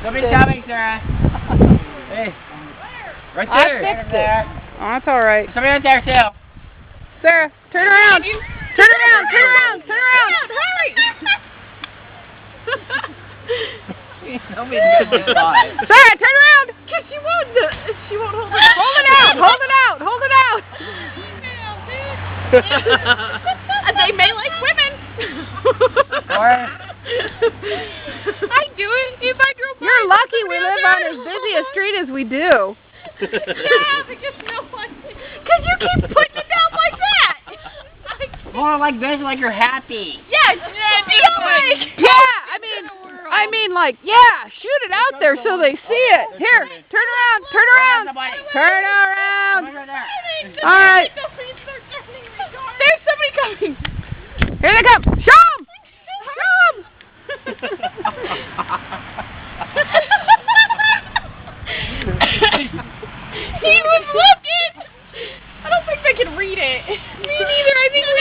Somebody's coming, Sarah. Hey. Right there. I fixed it. Oh, that's all right. Somebody right there, too. Sarah, turn around. Turn around. Turn around. Turn around. Hurry. Nobody's going to do it. Sarah, turn around. Cause she won't hold it. Hold it out. Hold it out. Hold it out. They may like women. I do it if I drove by. You're lucky we live on as busy a street as we do. Yeah, because no one. Because you keep putting it down like that. More like this, like you're happy. Yes. I mean, like, yeah. Shoot it out there so they see it. Here, turn around. Turn around. Turn around. All right. There's somebody coming. Here they come. Show them. Show them. He was looking. I don't think they can read it. Me neither. I think we